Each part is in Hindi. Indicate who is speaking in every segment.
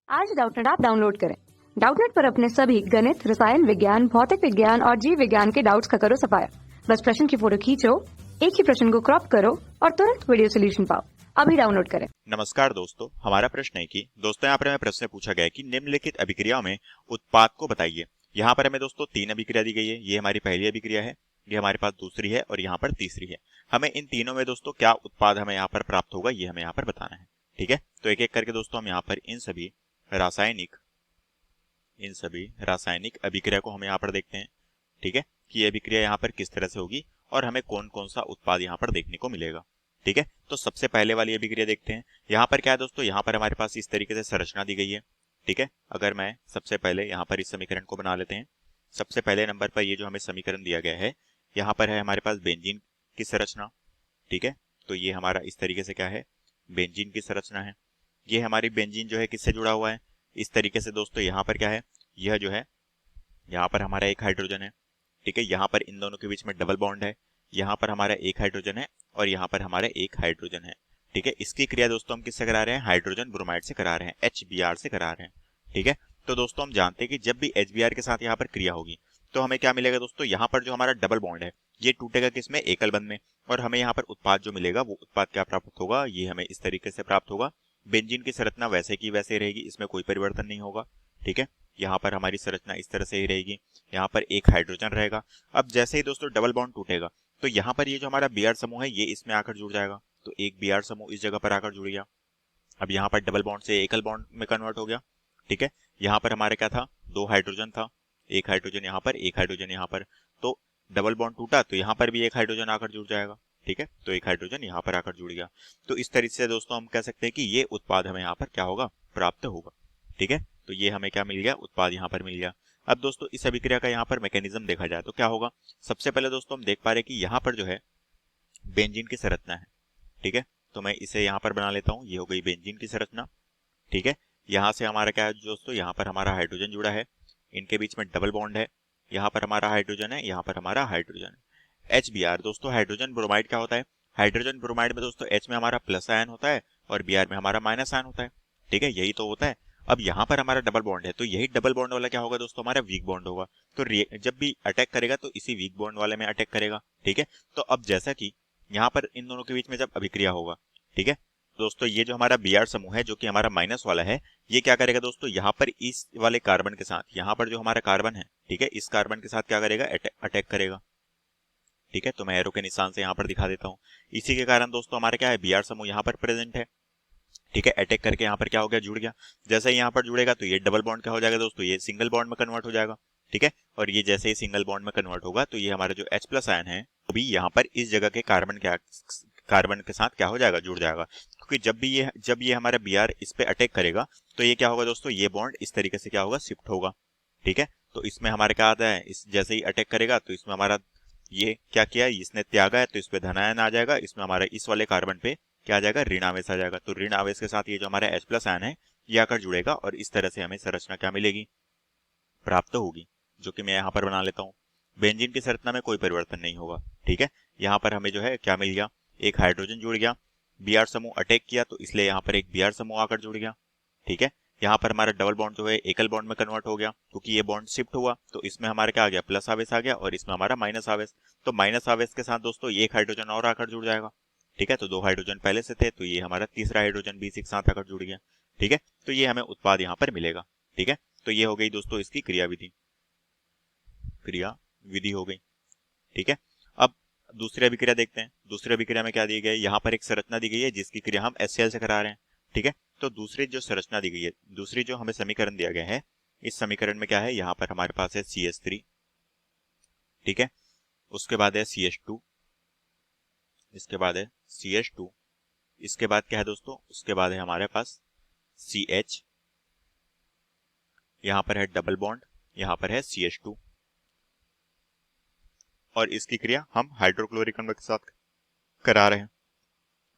Speaker 1: आज डाउटनेट ऐप डाउनलोड करें। डाउटनेट पर अपने सभी गणित, रसायन विज्ञान, भौतिक विज्ञान और जीव विज्ञान के डाउट्स का करो सफाया। बस प्रश्न की फोटो खींचो, एक ही प्रश्न को क्रॉप करो और तुरंत वीडियो सोल्यूशन पाओ। अभी डाउनलोड करें।
Speaker 2: नमस्कार दोस्तों, हमारा प्रश्न है कि दोस्तों यहाँ पर हमें प्रश्न पूछा गया है कि निम्नलिखित अभिक्रियाओं में उत्पाद को बताइए। यहाँ पर हमें दोस्तों 3 अभिक्रिया दी गई है। ये हमारी पहली अभिक्रिया है, ये हमारे पास दूसरी है और यहाँ पर तीसरी है। हमें इन तीनों में दोस्तों क्या उत्पाद हमें यहाँ पर प्राप्त होगा ये हमें यहाँ पर बताना है। ठीक है, तो एक एक करके दोस्तों हम यहाँ पर इन सभी रासायनिक अभिक्रिया को हम यहाँ पर देखते हैं। ठीक है, कि ये अभिक्रिया यहाँ पर किस तरह से होगी और हमें कौन कौन सा उत्पाद यहाँ पर देखने को मिलेगा। ठीक है, तो सबसे पहले वाली अभिक्रिया देखते हैं। यहाँ पर क्या है दोस्तों, यहाँ पर हमारे पास इस तरीके से संरचना दी गई है। ठीक है, अगर मैं सबसे पहले यहाँ पर इस समीकरण को बना लेते हैं। सबसे पहले नंबर पर ये जो हमें समीकरण दिया गया है, यहाँ पर है हमारे पास बेंजीन की संरचना। ठीक है, तो ये हमारा इस तरीके से क्या है, बेंजीन की संरचना है। ये हमारी बेंजीन जो है किससे जुड़ा हुआ है, इस तरीके से दोस्तों यहाँ पर क्या है, यह जो है यहाँ पर हमारा एक हाइड्रोजन है। ठीक है, यहाँ पर इन दोनों के बीच में डबल बॉन्ड है। यहाँ पर हमारा एक हाइड्रोजन है और यहाँ पर हमारा एक हाइड्रोजन है। ठीक है, इसकी क्रिया दोस्तों हम किससे करा रहे हैं, हाइड्रोजन ब्रोमाइड से करा रहे हैं, HBr से करा रहे हैं। ठीक है, तो दोस्तों हम जानते हैं कि जब भी HBr के साथ यहाँ पर क्रिया होगी तो हमें क्या मिलेगा दोस्तों, यहाँ पर जो हमारा डबल बॉन्ड है ये टूटेगा किसमें, एकल बंध में, और हमें यहाँ पर उत्पाद जो मिलेगा वो उत्पाद क्या प्राप्त होगा, ये हमें इस तरीके से प्राप्त होगा। बेंजीन की संरचना वैसे की वैसे रहेगी, इसमें कोई परिवर्तन नहीं होगा। ठीक है, यहाँ पर हमारी संरचना इस तरह से ही रहेगी, यहाँ पर एक हाइड्रोजन रहेगा। अब जैसे ही दोस्तों डबल बॉन्ड टूटेगा तो यहाँ पर ये जो हमारा Br समूह है ये इसमें आकर जुड़ जाएगा, तो एक Br समूह इस जगह पर आकर जुड़ गया। अब यहाँ पर डबल बॉन्ड से एकल बॉन्ड में कन्वर्ट हो गया। ठीक है, यहाँ पर हमारे क्या था, 2 हाइड्रोजन था, एक हाइड्रोजन यहाँ पर, एक हाइड्रोजन यहाँ पर, तो डबल बॉन्ड टूटा तो यहाँ पर भी एक हाइड्रोजन आकर जुड़ जाएगा। ठीक है, तो एक हाइड्रोजन यहाँ पर आकर जुड़ गया। तो इस तरीके से दोस्तों हम कह सकते हैं कि ये उत्पाद हमें यहाँ पर क्या होगा, प्राप्त होगा। ठीक है, तो ये हमें क्या मिल गया, उत्पाद यहाँ पर मिल गया। अब दोस्तों इस अभिक्रिया का यहाँ पर मैकेनिज्म देखा जाए तो क्या होगा, सबसे पहले दोस्तों हम देख पा रहे हैं कि यहाँ पर जो है बेंजीन की संरचना है। ठीक है, तो मैं इसे यहाँ पर बना लेता हूँ, ये हो गई बेंजीन की संरचना। ठीक है, यहाँ से हमारा क्या है दोस्तों, यहाँ पर हमारा हाइड्रोजन जुड़ा है, इनके बीच में डबल बॉन्ड है, यहाँ पर हमारा हाइड्रोजन है, यहाँ पर हमारा हाइड्रोजन है। HBr दोस्तों हाइड्रोजन ब्रोमाइड क्या होता है, हाइड्रोजन ब्रोमाइड में दोस्तों H में हमारा प्लस आयन होता है और Br में हमारा माइनस आयन होता है। ठीक है, यही तो होता है। अब यहाँ पर हमारा डबल बॉन्ड है तो यही डबल बॉन्ड वाला क्या होगा दोस्तों, हमारा वीक बॉन्ड होगा। तो जब भी अटैक करेगा तो इसी वीक बॉन्ड वाले में अटैक करेगा। ठीक है, तो अब जैसा कि यहाँ पर इन दोनों के बीच में जब अभिक्रिया होगा, ठीक है दोस्तों, ये जो हमारा Br समूह है जो कि हमारा माइनस वाला है, ये क्या करेगा दोस्तों, यहाँ पर इस वाले कार्बन के साथ, यहाँ पर जो हमारा कार्बन है, ठीक है, इस कार्बन के साथ क्या करेगा, अटैक करेगा। ठीक है, तो मैं एरो के निशान से यहाँ पर दिखा देता हूँ। इसी के कारण दोस्तों हमारे क्या है, Br समूह यहाँ पर प्रेजेंट है। ठीक है, अटैक करके यहाँ पर क्या हो गया, जुड़ गया। जैसे ही यहाँ पर जुड़ेगा तो ये डबल बॉन्ड क्या हो जाएगा दोस्तों, ये सिंगल बॉन्ड में कन्वर्ट हो जाएगा। ठीक है, और ये जैसे ही सिंगल बॉन्ड में कन्वर्ट होगा तो ये हमारा जो H प्लस आयन है वो भी यहाँ पर इस जगह के कार्बन के साथ क्या हो जाएगा, जुड़ जाएगा। क्योंकि जब ये हमारा Br इस पे अटैक करेगा तो ये क्या होगा दोस्तों, ये बॉन्ड इस तरीके से क्या होगा, शिफ्ट होगा। ठीक है, तो इसमें हमारे क्या आता है, इस जैसे ही अटैक करेगा तो इसमें हमारा ये क्या किया, इसने त्यागा है तो इस पे धन आयन आ जाएगा, इसमें हमारा इस वाले कार्बन पे क्या आ जाएगा, ऋण आवेश आ जाएगा। तो ऋण आवेश के साथ ये जो हमारा H प्लस आयन है ये आकर जुड़ेगा और इस तरह से हमें संरचना क्या मिलेगी, प्राप्त होगी, जो कि मैं यहाँ पर बना लेता हूँ। बेंजीन की संरचना में कोई परिवर्तन नहीं होगा। ठीक है, यहाँ पर हमें जो है क्या मिल गया, एक हाइड्रोजन जुड़ गया, Br समूह अटैक किया तो इसलिए यहाँ पर एक Br समूह आकर जुड़ गया। ठीक है, यहाँ पर हमारा डबल बॉन्ड जो है एकल बॉन्ड में कन्वर्ट हो गया क्योंकि ये बॉन्ड शिफ्ट हुआ, तो इसमें हमारा क्या आ गया, प्लस आवेश आ गया और इसमें हमारा माइनस आवेश। तो माइनस आवेश के साथ दोस्तों एक हाइड्रोजन और आकर जुड़ जाएगा। ठीक है, तो 2 हाइड्रोजन पहले से थे तो ये हमारा तीसरा हाइड्रोजन भी इसी के साथ आकर जुड़ गया। ठीक है, तो ये हमें उत्पाद यहाँ पर मिलेगा। ठीक है, तो ये हो गई दोस्तों इसकी क्रिया विधि हो गई। ठीक है, अब दूसरी अभिक्रिया देखते हैं। दूसरी अभिक्रिया में क्या दी गई है, यहाँ पर एक संरचना दी गई है जिसकी क्रिया हम HCl से करा रहे हैं। ठीक है, तो दूसरी जो संरचना दी गई है, दूसरी जो हमें समीकरण दिया गया है, इस समीकरण में क्या है, यहाँ पर हमारे पास है CH3। ठीक है, उसके बाद है CH2, इसके बाद है CH2, इसके बाद क्या है दोस्तों, उसके बाद है हमारे पास CH, यहाँ पर है डबल बॉन्ड, यहाँ पर है CH2 और इसकी क्रिया हम हाइड्रोक्लोरिक अम्ल के साथ करा रहे हैं।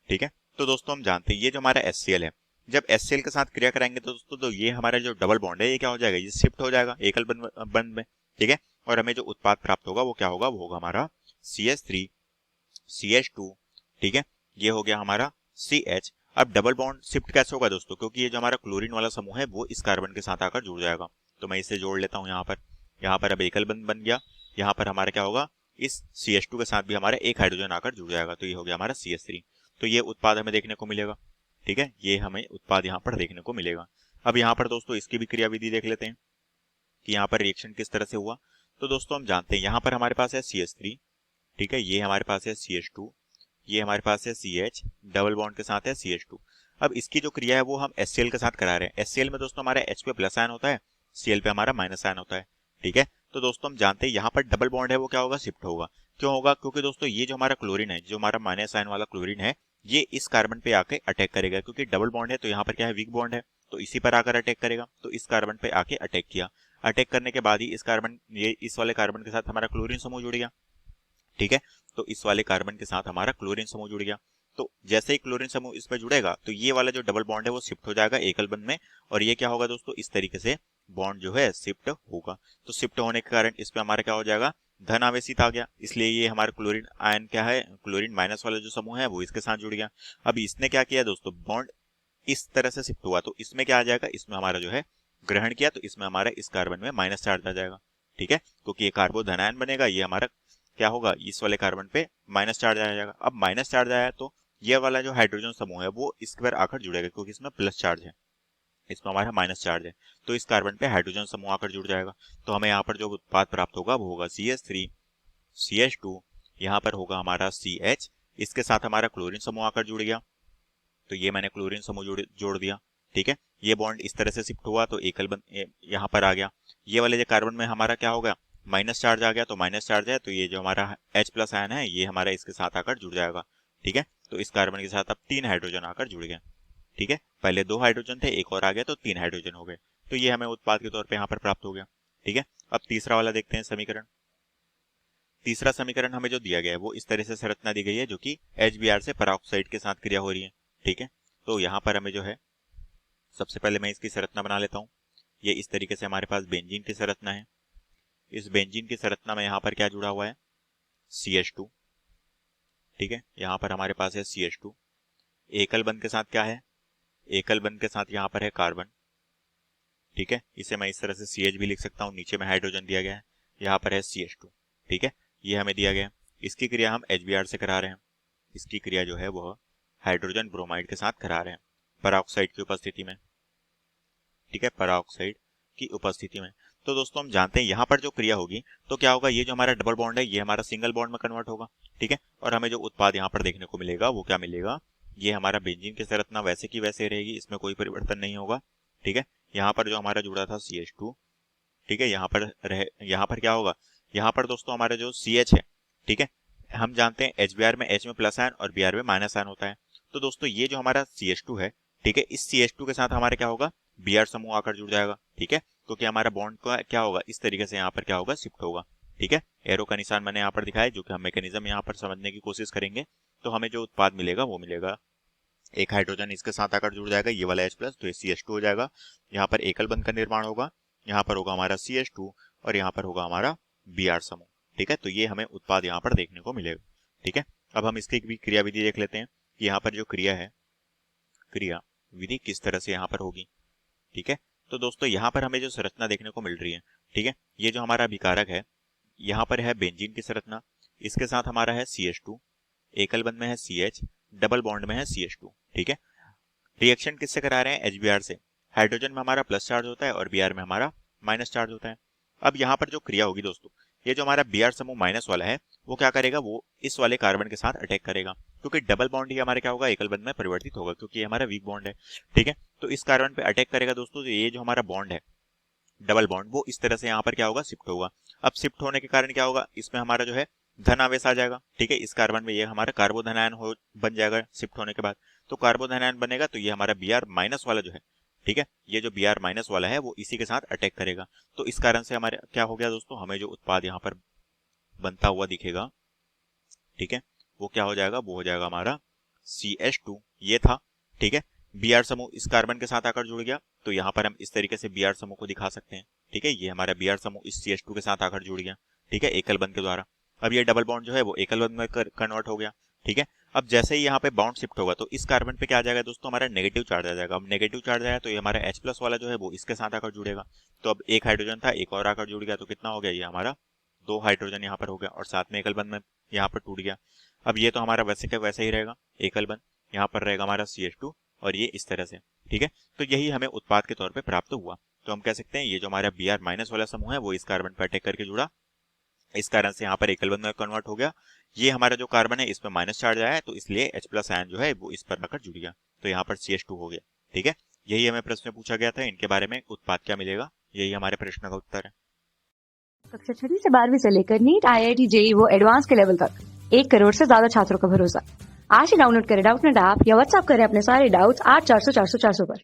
Speaker 2: ठीक है, तो दोस्तों हम जानते हैं ये जो हमारा HCl है, जब HCl के साथ क्रिया कराएंगे तो दोस्तों तो ये हमारा जो डबल बॉन्ड है ये क्या हो जाएगा, ये शिफ्ट हो जाएगा एकल बंध में। ठीक है, और हमें जो उत्पाद प्राप्त होगा वो क्या होगा, वो होगा हमारा CH3 CH2। ठीक है, ये हो गया हमारा CH अब डबल बॉन्ड शिफ्ट कैसे होगा दोस्तों, क्योंकि ये जो हमारा क्लोरीन वाला समूह है वो इस कार्बन के साथ आकर जुड़ जाएगा। तो मैं इसे जोड़ लेता हूँ यहाँ पर अब एकल बंध बन गया। यहाँ पर हमारा क्या होगा, इस CH2 के साथ भी हमारा एक हाइड्रोजन आकर जुड़ जाएगा, तो ये हो गया हमारा CH3। तो ये उत्पाद हमें देखने को मिलेगा। ठीक है, ये हमें उत्पाद यहाँ पर देखने को मिलेगा। अब यहाँ पर दोस्तों इसकी भी क्रियाविधि देख लेते हैं कि यहाँ पर रिएक्शन किस तरह से हुआ। तो दोस्तों हम जानते हैं यहाँ पर हमारे पास है CH3, ठीक है, ये हमारे पास है CH2, ये हमारे पास है CH, डबल बॉन्ड के साथ है CH2। अब इसकी जो क्रिया है वो हम HCl के साथ करा रहे हैं। HCl में दोस्तों हमारा H पे प्लस आयन होता है, Cl पे हमारा माइनस आयन होता है। ठीक है, तो दोस्तों हम जानते हैं यहाँ पर डबल बॉन्ड है वो क्या होगा, शिफ्ट होगा। क्यों होगा, क्योंकि दोस्तों ये जो हमारा क्लोरीन है, जो हमारा माइनस आयन वाला क्लोरीन है, ये इस कार्बन पे आके अटैक करेगा, क्योंकि डबल बॉन्ड है तो यहाँ पर क्या है, वीक बॉन्ड है, तो इसी पर आकर अटैक करेगा। तो इस कार्बन पे आके अटैक किया, अटैक करने के बाद ही इस वाले कार्बन के साथ हमारा क्लोरीन समूह जुड़ गया। ठीक है, तो इस वाले कार्बन के साथ हमारा क्लोरीन समूह जुड़ गया। तो जैसे ही क्लोरीन समूह इस पर जुड़ेगा तो ये वाला जो डबल बॉन्ड है वो शिफ्ट हो जाएगा एकल बंध में, और ये क्या होगा दोस्तों, इस तरीके से बॉन्ड जो है शिफ्ट होगा। तो शिफ्ट होने के कारण इस पे हमारा क्या हो जाएगा, धन आवेशित आ गया, इसलिए ये हमारा क्लोरीन आयन क्या है, क्लोरीन माइनस वाला जो समूह है वो इसके साथ जुड़ गया। अब इसने क्या किया दोस्तों, बॉन्ड इस तरह से शिफ्ट हुआ, तो इसमें क्या आ जाएगा, इसमें हमारा जो है ग्रहण किया, तो इसमें हमारा इस कार्बन में माइनस चार्ज आ जाएगा। ठीक है, क्योंकि ये कार्बो धनायन बनेगा, ये हमारा क्या होगा, इस वाले कार्बन पे माइनस चार्ज आ जाएगा। अब माइनस चार्ज आया तो ये वाला जो हाइड्रोजन समूह है वो इस पर आकर जुड़ेगा, क्योंकि इसमें प्लस चार्ज है, इसमें हमारा माइनस चार्ज है, तो इस कार्बन पे हाइड्रोजन समूह आकर जुड़ जाएगा। तो हमें यहाँ पर जो उत्पाद प्राप्त होगा वो होगा CH3, CH2, यहाँ पर होगा हमारा CH, इसके साथ हमारा क्लोरीन समूह आकर जुड़ गया, तो ये मैंने क्लोरीन समूह जोड़ दिया। ठीक है, ये बॉन्ड इस तरह से शिफ्ट हुआ तो एकल बंध यहाँ पर आ गया। ये वाले जो कार्बन में हमारा क्या होगा, माइनस चार्ज आ गया, तो माइनस चार्ज है तो ये जो हमारा H प्लस आयन है ये हमारा इसके साथ आकर जुड़ जाएगा। ठीक है, तो इस कार्बन के साथ अब 3 हाइड्रोजन आकर जुड़ गए। ठीक है, पहले 2 हाइड्रोजन थे, एक और आ गया तो 3 हाइड्रोजन हो गए, तो ये हमें उत्पाद के तौर पे यहाँ पर प्राप्त हो गया। ठीक है, अब तीसरा वाला देखते हैं समीकरण। तीसरा समीकरण हमें जो दिया गया है वो इस तरह से संरचना दी गई है, जो कि HBr से पेरोक्साइड के साथ क्रिया हो रही है। ठीक है, तो यहाँ पर हमें जो है सबसे पहले मैं इसकी संरचना बना लेता हूँ। ये इस तरीके से हमारे पास बेंजीन की संरचना है। इस बेंजीन की संरचना में यहाँ पर क्या जुड़ा हुआ है, CH2। ठीक है, यहाँ पर हमारे पास है CH2, एकल बंध के साथ क्या है, एकल बंध के साथ यहाँ पर है कार्बन। ठीक है, इसे मैं इस तरह से CH भी लिख सकता हूँ, नीचे में हाइड्रोजन दिया गया है, यहाँ पर है CH2। ठीक है, ये हमें दिया गया है। इसकी क्रिया हम HBr से करा रहे हैं, इसकी क्रिया जो है वह हाइड्रोजन ब्रोमाइड के साथ करा रहे हैं पेरोक्साइड की उपस्थिति में। ठीक है, पेरोक्साइड की उपस्थिति में। तो दोस्तों हम जानते हैं यहाँ पर जो क्रिया होगी तो क्या होगा, ये जो हमारा डबल बॉन्ड है ये हमारा सिंगल बॉन्ड में कन्वर्ट होगा। ठीक है, और हमें जो उत्पाद यहाँ पर देखने को मिलेगा वो क्या मिलेगा, ये हमारा बेंजीन की संरचना वैसे की वैसे रहेगी, इसमें कोई परिवर्तन नहीं होगा। ठीक है, यहाँ पर जो हमारा जुड़ा था CH2, ठीक है, यहाँ पर क्या होगा, यहाँ पर दोस्तों हमारा जो CH है, ठीक है, हम जानते हैं HBr में H में प्लस आयन और Br में माइनस आयन होता है। तो दोस्तों ये जो हमारा CH2 है, ठीक है, इस CH2 के साथ हमारे क्या होगा, Br समूह आकर जुड़ जाएगा। ठीक है, क्योंकि हमारा बॉन्ड का क्या होगा, इस तरीके से यहाँ पर क्या होगा, शिफ्ट होगा। ठीक है, एरो का निशान मैंने यहाँ पर दिखाया, जो कि हम मैकेनिज्म यहाँ पर समझने की कोशिश करेंगे। तो हमें जो उत्पाद मिलेगा वो मिलेगा, एक हाइड्रोजन इसके साथ आकर जुड़ जाएगा, ये वाला H प्लस, तो ये CH2 हो जाएगा। यहाँ पर एकल बंध का निर्माण होगा, यहाँ पर होगा हमारा CH2 और यहाँ पर होगा हमारा Br समूह। ठीक है, तो ये हमें उत्पाद यहाँ पर देखने को मिलेगा। ठीक है, अब हम इसकी भी क्रिया विधि देख लेते हैं कि यहाँ पर जो क्रिया है, क्रिया विधि किस तरह से यहाँ पर होगी। ठीक है, तो दोस्तों यहाँ पर हमें जो संरचना देखने को मिल रही है, ठीक है, ये जो हमारा अभिकारक है, यहाँ पर है बेंजीन की संरचना, इसके साथ हमारा है CH2, एकल बंध में है CH, डबल बॉन्ड में है CH2। ठीक है, रिएक्शन किससे करा रहे हैं, HBr से। हाइड्रोजन में हमारा प्लस चार्ज होता है और Br में हमारा माइनस चार्ज होता है। अब यहाँ पर जो क्रिया होगी दोस्तों, ये जो हमारा Br समूह माइनस वाला है वो क्या करेगा, वो इस वाले कार्बन के साथ अटैक करेगा, क्योंकि डबल बॉन्ड ही हमारे क्या होगा, एकल बंध में परिवर्तित होगा, क्योंकि ये हमारा वीक बॉन्ड है। ठीक है, तो इस कार्बन पे अटैक करेगा दोस्तों, तो ये जो हमारा बॉन्ड है डबल बॉन्ड, वो इस तरह से यहाँ पर क्या होगा, शिफ्ट होगा। अब शिफ्ट होने के कारण क्या होगा, इसमें हमारा जो है धन आवेश आ जाएगा। ठीक है, इस कार्बन में ये हमारा कार्बोधनायन हो बन जाएगा शिफ्ट होने के बाद। तो कार्बोधनायन बनेगा तो ये हमारा Br माइनस वाला जो है, ठीक है, ये जो Br माइनस वाला है वो इसी के साथ अटैक करेगा। तो इस कारण से हमारे क्या हो गया दोस्तों, हमें जो उत्पाद यहाँ पर बनता हुआ दिखेगा, ठीक है, वो क्या हो जाएगा, वो हो जाएगा हमारा CH2, ये था। ठीक है, Br समूह इस कार्बन के साथ आकर जुड़ गया, तो यहाँ पर हम इस तरीके से Br समूह को दिखा सकते हैं। ठीक है, ये हमारा Br समूह इस CH2 के साथ आकर जुड़ गया। ठीक है, एकल बंध के द्वारा। अब ये डबल बॉन्ड जो है वो एकल बंध में कन्वर्ट हो गया। ठीक है, अब जैसे ही यहाँ पे बॉन्ड शिफ्ट होगा तो इस कार्बन पे क्या आ जाएगा दोस्तों, हमारा नेगेटिव चार्ज आ जाएगा। अब नेगेटिव चार्ज आया तो ये हमारा H+ वाला जो है वो इसके साथ आकर जुड़ेगा। तो अब एक हाइड्रोजन था, एक और आकर जुड़ गया, तो कितना हो गया, ये हमारा 2 हाइड्रोजन यहाँ पर हो गया और साथ में एकल बंध में यहाँ पर टूट गया। अब ये तो हमारा वैसे का वैसे ही रहेगा, एकल बंध यहाँ पर रहेगा हमारा CH2 और ये इस तरह से, ठीक है। तो यही हमें उत्पाद के तौर पे प्राप्त हुआ। तो हम कह सकते हैं ये जो हमारा Br- वाला समूह है वो इस कार्बन पर अटैक करके जुड़ा, इस कारण से यहाँ पर एकल बंध में कन्वर्ट हो गया। ये हमारा जो कार्बन है इस पर माइनस चार्ज आया है तो इसलिए H+ आयन जो है वो इस पर आकर जुड़ गया, तो यहाँ पर CH2 हो गया, ठीक है। यही हमें प्रश्न में पूछा गया था, इनके बारे में उत्पाद क्या मिलेगा, यही हमारे प्रश्न का उत्तर है।
Speaker 1: कक्षा 6वीं से 12वीं से लेकर नीट, IIT, JEE वो एडवांस के लेवल तक 1 करोड़ से ज्यादा छात्रों का भरोसा। आज ही डाउनलोड करें डाउटनेट ऐप या व्हाट्सएप करें अपने सारे डाउट्स 8400 400 400 पर।